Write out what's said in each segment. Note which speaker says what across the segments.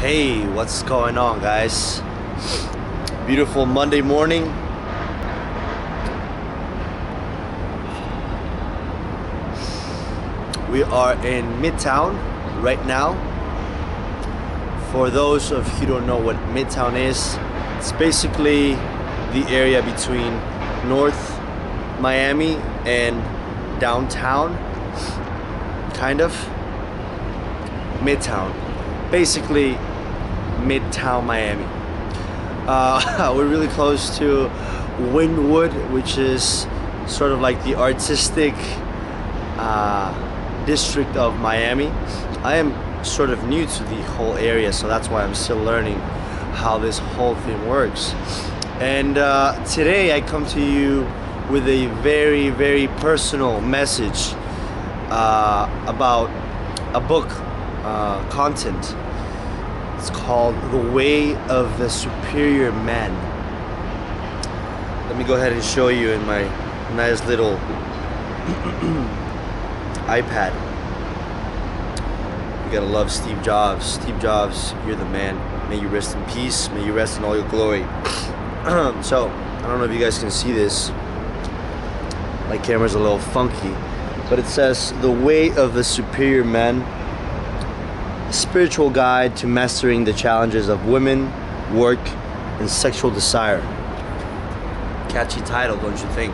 Speaker 1: Hey, what's going on, guys? Beautiful Monday morning. We are in Midtown right now. For those of you who don't know what Midtown is, it's basically the area between North Miami and downtown, kind of. Midtown, basically Midtown Miami. We're really close to Wynwood, which is sort of like the artistic district of Miami. I am sort of new to the whole area, so that's why I'm still learning how this whole thing works. And today I come to you with a very, very personal message about a book content. It's called The Way of the Superior Man. Let me go ahead and show you in my nice little iPad. You gotta love Steve Jobs. Steve Jobs, you're the man. May you rest in peace. May you rest in all your glory. So, I don't know if you guys can see this. My camera's a little funky. But it says, The Way of the Superior Man. Spiritual guide to mastering the challenges of women, work, and sexual desire. Catchy title, don't you think?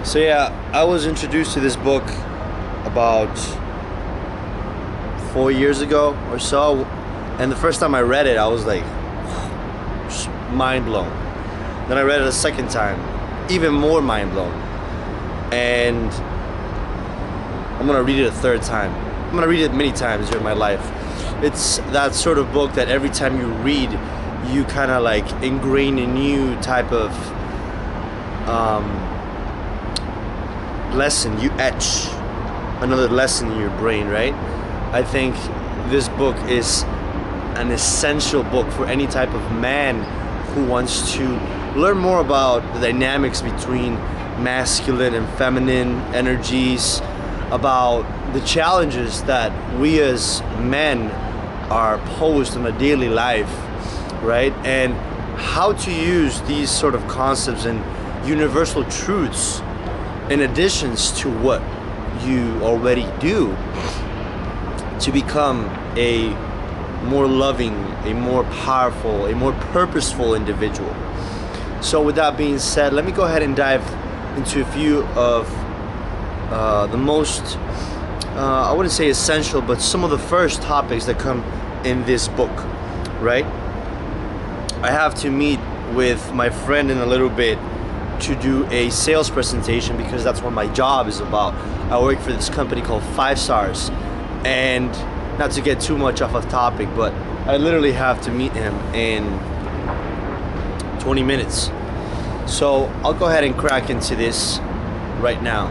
Speaker 1: So yeah, I was introduced to this book about 4 years ago or so, and the first time I read it, I was like, just mind blown. Then I read it a second time, even more mind blown, and I'm gonna read it a third time. I'm gonna read it many times during my life. It's that sort of book that every time you read, you kind of like ingrain a new type of lesson. You etch another lesson in your brain, right? I think this book is an essential book for any type of man who wants to learn more about the dynamics between masculine and feminine energies, about the challenges that we as men are posed in a daily life, right? And how to use these sort of concepts and universal truths in additions to what you already do to become a more loving, a more powerful, a more purposeful individual. So with that being said, let me go ahead and dive into a few of the most I wouldn't say essential, but some of the first topics that come in this book, right? I have to meet with my friend in a little bit to do a sales presentation because that's what my job is about. I work for this company called 5 Stars, and not to get too much off of topic, but I literally have to meet him in 20 minutes. So I'll go ahead and crack into this right now.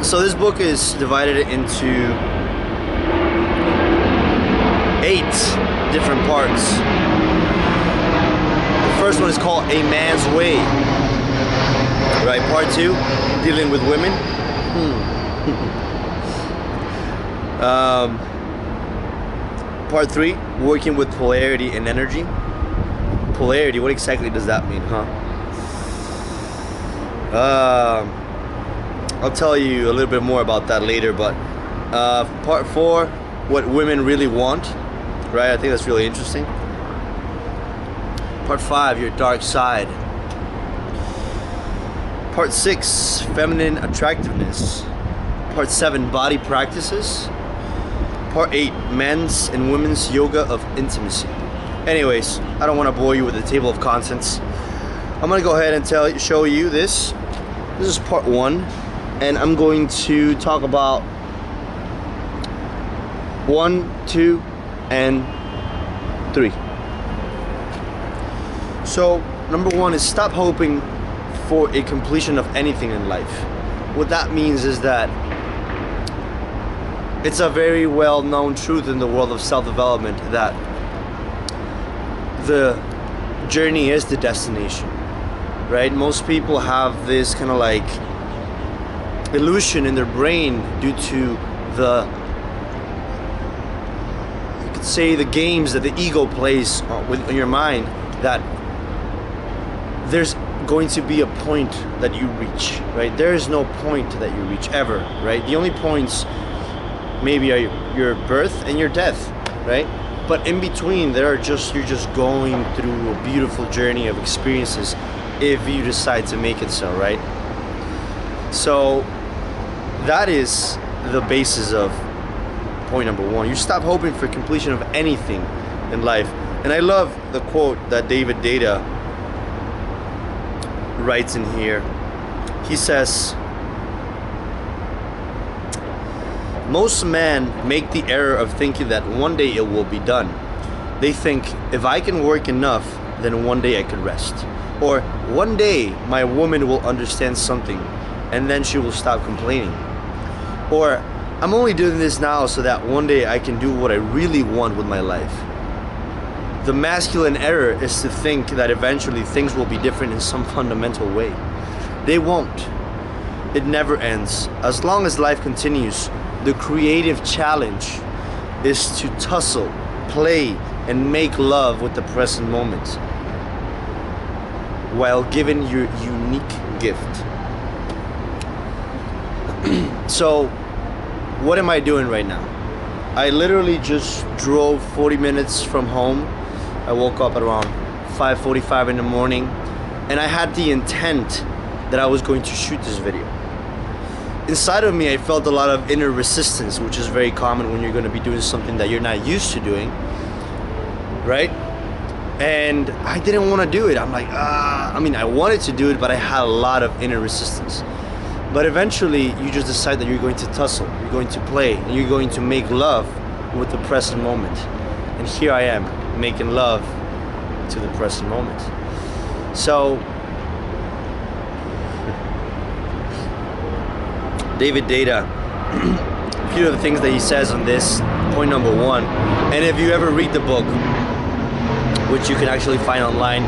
Speaker 1: So this book is divided into 8 different parts. The first one is called A Man's Way. Right, part 2, dealing with women. Part 3, working with polarity and energy. Polarity, what exactly does that mean, huh? I'll tell you a little bit more about that later, but part 4, what women really want, right? I think that's really interesting. Part 5, your dark side. Part 6, feminine attractiveness. Part 7, body practices. Part 8, men's and women's yoga of intimacy. Anyways, I don't want to bore you with the table of contents. I'm going to go ahead and show you this. This is part 1. And I'm going to talk about 1, 2, and 3. So, number 1 is stop hoping for a completion of anything in life. What that means is that it's a very well-known truth in the world of self-development that the journey is the destination, right? Most people have this kind of like illusion in their brain due to the, you could say, the games that the ego plays in your mind, that there's going to be a point that you reach, right? There is no point that you reach ever, right? The only points maybe are your birth and your death, right? But in between, you're just going through a beautiful journey of experiences if you decide to make it so, right? So that is the basis of point number one. You stop hoping for completion of anything in life. And I love the quote that Deida writes in here. He says, most men make the error of thinking that one day it will be done. They think, if I can work enough, then one day I can rest. Or one day my woman will understand something and then she will stop complaining. Or I'm only doing this now so that one day I can do what I really want with my life. The masculine error is to think that eventually things will be different in some fundamental way. They won't. It never ends. As long as life continues, the creative challenge is to tussle, play, and make love with the present moment while giving your unique gift. So, what am I doing right now? I literally just drove 40 minutes from home. I woke up at around 5:45 in the morning, and I had the intent that I was going to shoot this video. Inside of me, I felt a lot of inner resistance, which is very common when you're going to be doing something that you're not used to doing, right? And I didn't want to do it. I'm like, I mean, I wanted to do it, but I had a lot of inner resistance. But eventually, you just decide that you're going to tussle, you're going to play, and you're going to make love with the present moment. And here I am, making love to the present moment. So, Deida, a few of the things that he says on this, point number one, and if you ever read the book, which you can actually find online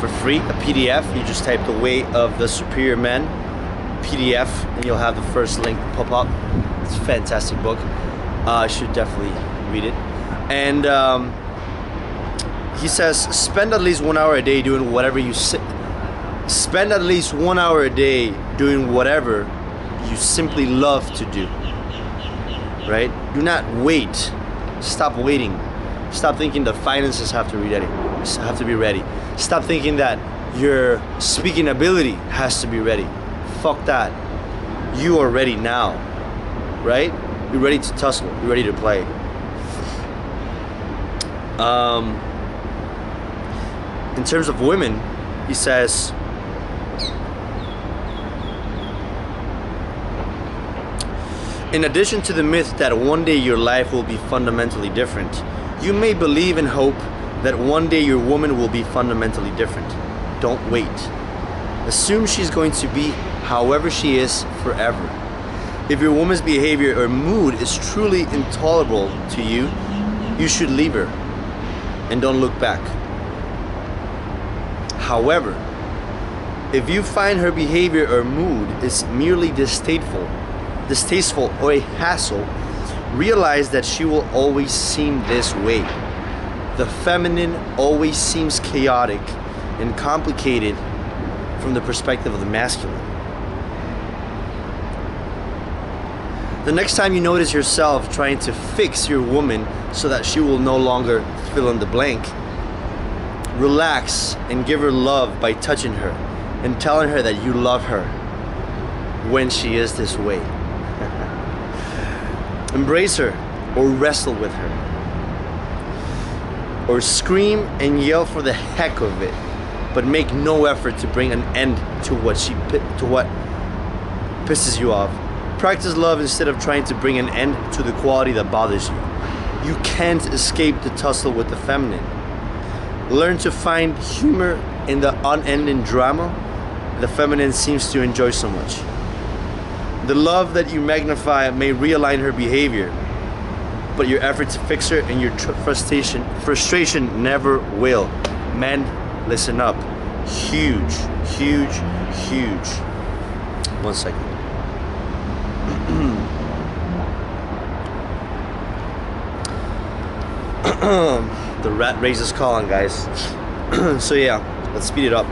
Speaker 1: for free, a PDF, you just type The Way of the Superior Man, PDF, and you'll have the first link pop up. It's a fantastic book. I should definitely read it. And he says, spend at least 1 hour a day doing whatever you spend at least 1 hour a day doing whatever you simply love to do, right? Do not wait. Stop waiting. Stop thinking that finances have to be ready. Stop thinking that your speaking ability has to be ready. Fuck that. You are ready now, right? You're ready to tussle. You're ready to play. In terms of women, he says, in addition to the myth that one day your life will be fundamentally different, you may believe and hope that one day your woman will be fundamentally different. Don't wait. Assume she's going to be however she is forever. If your woman's behavior or mood is truly intolerable to you, you should leave her and don't look back. However, if you find her behavior or mood is merely distasteful or a hassle, realize that she will always seem this way. The feminine always seems chaotic and complicated from the perspective of the masculine. The next time you notice yourself trying to fix your woman so that she will no longer fill in the blank, relax and give her love by touching her and telling her that you love her when she is this way. Embrace her or wrestle with her. Or scream and yell for the heck of it, but make no effort to bring an end to what pisses you off. Practice love instead of trying to bring an end to the quality that bothers you. You can't escape the tussle with the feminine. Learn to find humor in the unending drama the feminine seems to enjoy so much. The love that you magnify may realign her behavior, but your effort to fix her and your frustration never will. Men, listen up. Huge, huge, huge. 1 second. The rat race is calling, guys. So yeah, let's speed it up.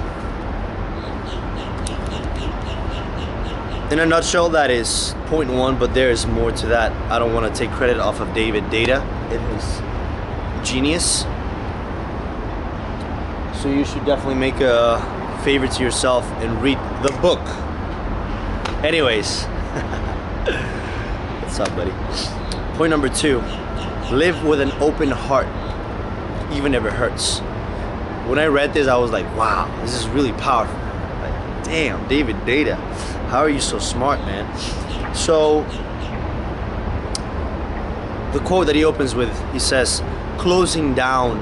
Speaker 1: In a nutshell, that is point one, but there is more to that. I don't want to take credit off of Deida. It is genius. So you should definitely make a favor to yourself and read the book. Anyways, what's up, buddy? Point number two, live with an open heart, even if it hurts. When I read this, I was like, wow, this is really powerful. Like, damn, Deida, how are you so smart, man? So, the quote that he opens with, he says, closing down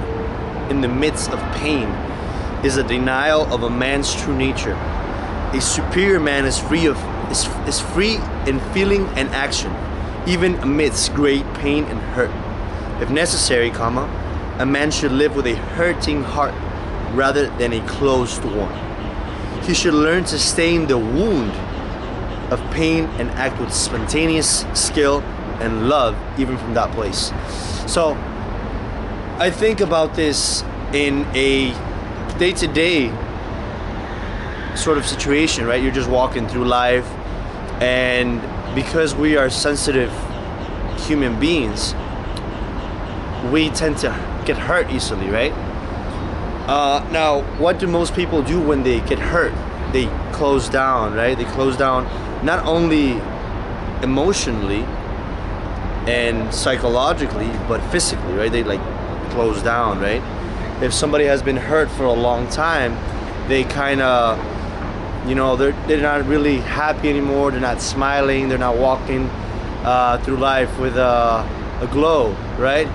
Speaker 1: in the midst of pain is a denial of a man's true nature. A superior man is free in feeling and action, even amidst great pain and hurt. If necessary, a man should live with a hurting heart rather than a closed one. He should learn to stay in the wound of pain and act with spontaneous skill and love even from that place. So I think about this in a day-to-day sort of situation, right? You're just walking through life, and because we are sensitive human beings, we tend to get hurt easily, right? Now, what do most people do when they get hurt? They close down, right? They close down not only emotionally and psychologically, but physically, right? They like close down, right? If somebody has been hurt for a long time, they kind of, you know, they're not really happy anymore. They're not smiling. They're not walking through life with a glow, right?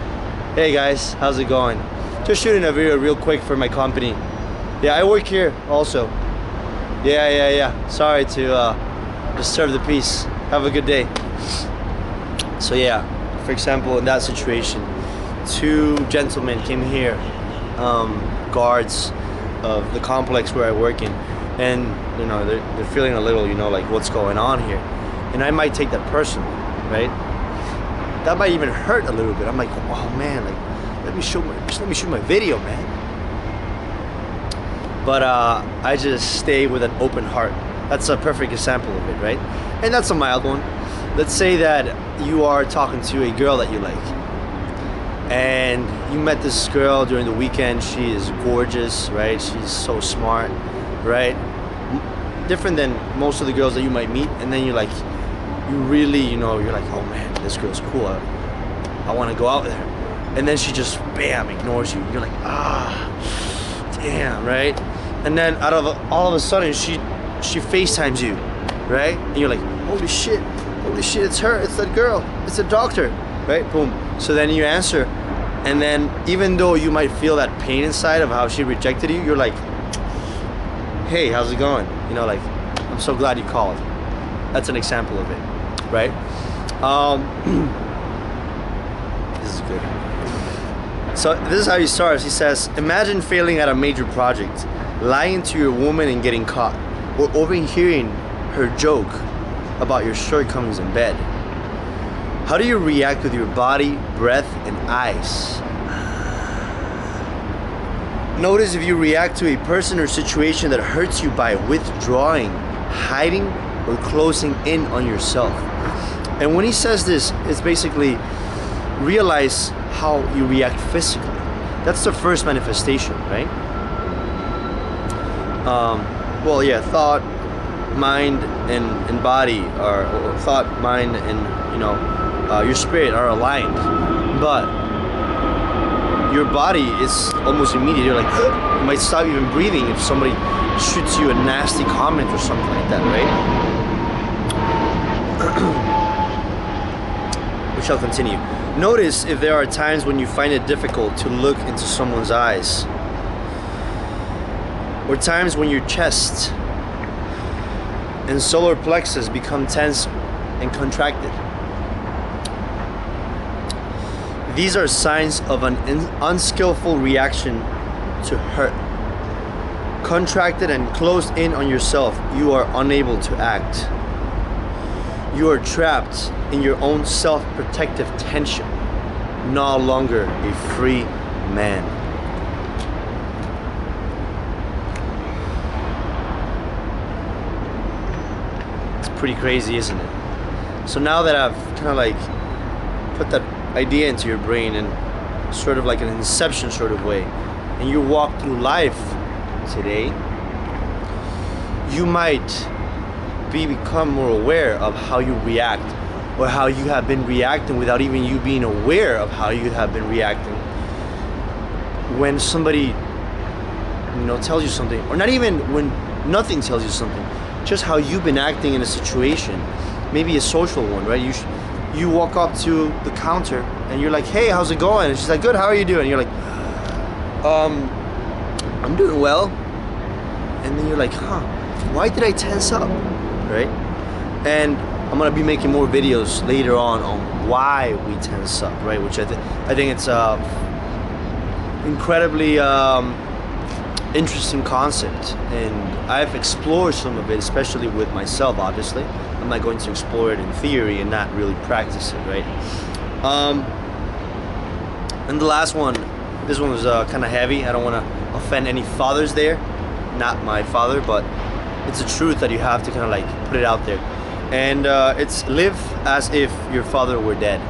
Speaker 1: Hey guys, how's it going? Just shooting a video real quick for my company. Yeah, I work here also. Yeah. Sorry to disturb the peace. Have a good day. So yeah, for example, in that situation, two gentlemen came here, guards of the complex where I work in, and you know they're feeling a little, you know, like what's going on here, and I might take that personal, right? That might even hurt a little bit. I'm like, oh man, like let me shoot my video, man. But I just stay with an open heart. That's a perfect example of it, right? And that's a mild one. Let's say that you are talking to a girl that you like, and you met this girl during the weekend. She is gorgeous, right? She's so smart, right? Different than most of the girls that you might meet, and then you're like, you really, you know, you're like, oh man, this girl's cool. I want to go out with her. And then she just, bam, ignores you. You're like, damn, right? And then out of all of a sudden, she FaceTimes you, right? And you're like, holy shit, it's her, it's that girl, it's the doctor, right? Boom. So then you answer, and then even though you might feel that pain inside of how she rejected you, you're like, hey, how's it going? You know, like, I'm so glad you called. That's an example of it, right? This is good. So this is how he starts. He says, imagine failing at a major project, lying to your woman and getting caught, or overhearing her joke about your shortcomings in bed. How do you react with your body, breath, and eyes? Notice if you react to a person or situation that hurts you by withdrawing, hiding, or closing in on yourself. And when he says this, it's basically realize how you react physically. That's the first manifestation, right? Well, yeah, thought, mind, and body are, or thought, mind, and you know, your spirit are aligned, but your body is almost immediate. You're like, you might stop even breathing if somebody shoots you a nasty comment or something like that, right? We shall continue. Notice if there are times when you find it difficult to look into someone's eyes, or times when your chest and solar plexus become tense and contracted. These are signs of an unskillful reaction to hurt. Contracted and closed in on yourself, you are unable to act. You are trapped in your own self-protective tension, no longer a free man. It's pretty crazy, isn't it? So now that I've kind of like put that idea into your brain in sort of like an inception sort of way, and you walk through life today, you might become more aware of how you react, or how you have been reacting without even you being aware of how you have been reacting. When somebody, tells you something, or not even when nothing tells you something, just how you've been acting in a situation, maybe a social one, right? You walk up to the counter and you're like, hey, how's it going? And she's like, good, how are you doing? And you're like, I'm doing well. And then you're like, why did I tense up, right? And I'm gonna be making more videos later on why we tense up, right? Which I think it's incredibly interesting concept, and I've explored some of it, especially with myself. Obviously, I'm not going to explore it in theory and not really practice it, right? And the last one, this one was kind of heavy. I don't want to offend any fathers there, not my father, but it's a truth that you have to kind of like put it out there. And it's live as if your father were dead.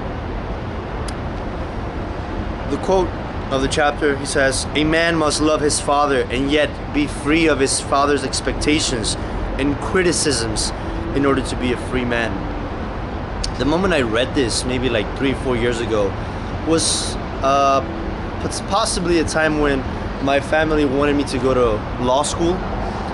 Speaker 1: The quote of the chapter, he says, a man must love his father and yet be free of his father's expectations and criticisms in order to be a free man. The moment I read this, maybe like 3-4 years ago, was possibly a time when my family wanted me to go to law school,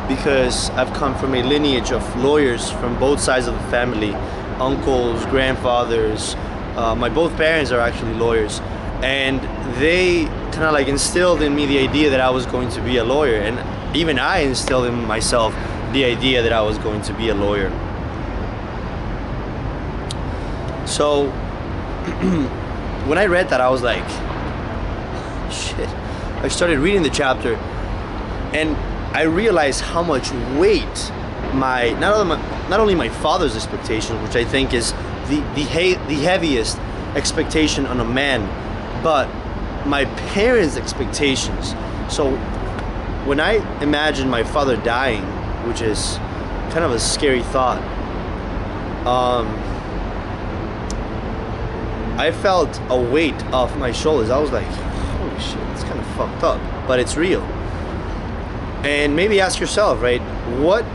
Speaker 1: because I've come from a lineage of lawyers from both sides of the family, uncles, grandfathers. My both parents are actually lawyers, and they kind of like instilled in me the idea that I was going to be a lawyer, and even I instilled in myself the idea that I was going to be a lawyer. So when I read that, I was like, shit. I started reading the chapter, and I realized how much weight not only my father's expectations, which I think is the heaviest expectation on a man, but my parents' expectations. So when I imagine my father dying, which is kind of a scary thought, I felt a weight off my shoulders. I was like, holy shit, it's kind of fucked up, but it's real. And maybe ask yourself, right, what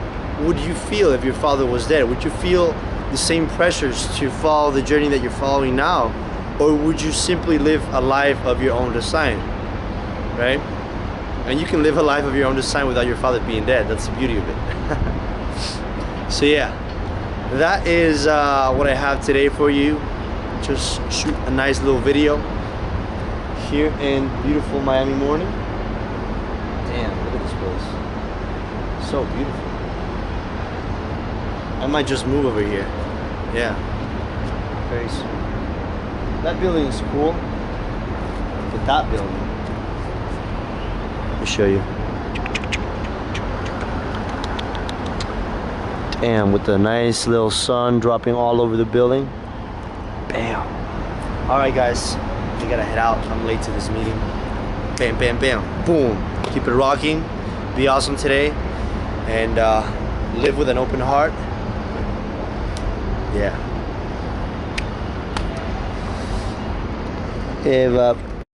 Speaker 1: would you feel if your father was dead? Would you feel the same pressures to follow the journey that you're following now? Or would you simply live a life of your own design, right? And you can live a life of your own design without your father being dead. That's the beauty of it. So yeah, that is what I have today for you. Just shoot a nice little video here in beautiful Miami morning. Damn, look at this place. So beautiful. I might just move over here. Yeah. Very soon. That building is cool. Look at that building. Let me show you. Damn, with the nice little sun dropping all over the building. Bam. Alright guys, we gotta head out. I'm late to this meeting. Bam, bam, bam. Boom. Keep it rocking. Be awesome today. And live with an open heart. Yeah. Give up.